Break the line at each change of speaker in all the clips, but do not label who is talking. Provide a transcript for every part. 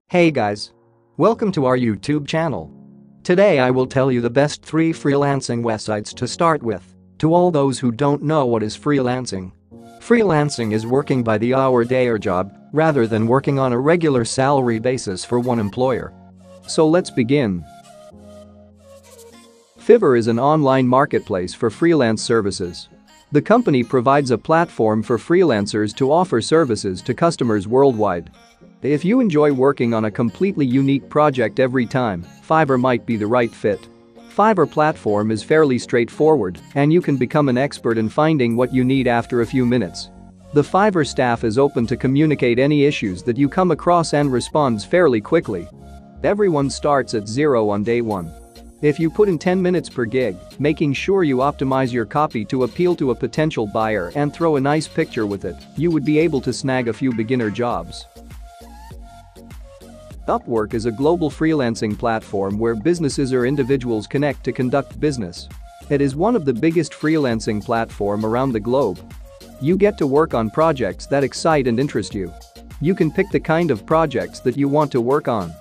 Hey guys! Welcome to our YouTube channel. Today I will tell you the best 3 freelancing websites to start with. To all those who don't know what is freelancing. Freelancing is working by the hour day or job rather than working on a regular salary basis for one employer. So let's begin. Fiverr is an online marketplace for freelance services. The company provides a platform for freelancers to offer services to customers worldwide. If you enjoy working on a completely unique project every time, Fiverr might be the right fit. Fiverr platform is fairly straightforward, and you can become an expert in finding what you need after a few minutes. The Fiverr staff is open to communicate any issues that you come across and responds fairly quickly. Everyone starts at zero on day one. If you put in 10 minutes per gig, making sure you optimize your copy to appeal to a potential buyer and throw a nice picture with it, you would be able to snag a few beginner jobs. Upwork is a global freelancing platform where businesses or individuals connect to conduct business. It is one of the biggest freelancing platforms around the globe. You get to work on projects that excite and interest you. You can pick the kind of projects that you want to work on.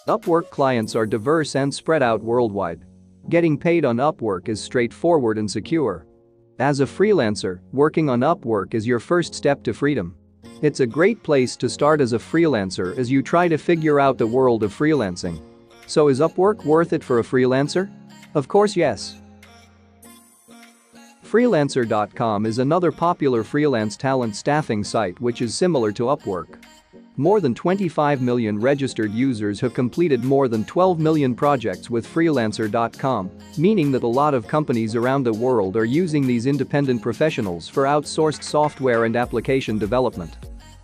Upwork clients are diverse and spread out worldwide. Getting paid on Upwork is straightforward and secure. As a freelancer, working on Upwork is your first step to freedom. It's a great place to start as a freelancer as you try to figure out the world of freelancing. So is Upwork worth it for a freelancer? Of course yes. Freelancercom is another popular freelance talent staffing site which is similar to Upwork. More than 25 million registered users have completed more than 12 million projects with Freelancer.com, meaning that a lot of companies around the world are using these independent professionals for outsourced software and application development.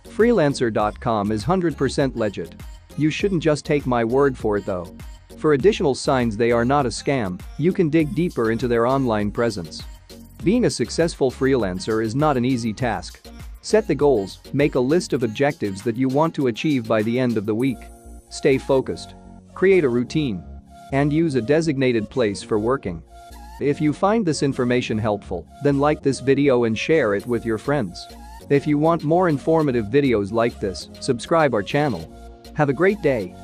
Freelancer.com is 100% legit. You shouldn't just take my word for it though. For additional signs they are not a scam, you can dig deeper into their online presence. Being a successful freelancer is not an easy task. Set the goals, make a list of objectives that you want to achieve by the end of the week. Stay focused. Create a routine. And use a designated place for working. If you find this information helpful, then like this video and share it with your friends. If you want more informative videos like this, subscribe our channel. Have a great day.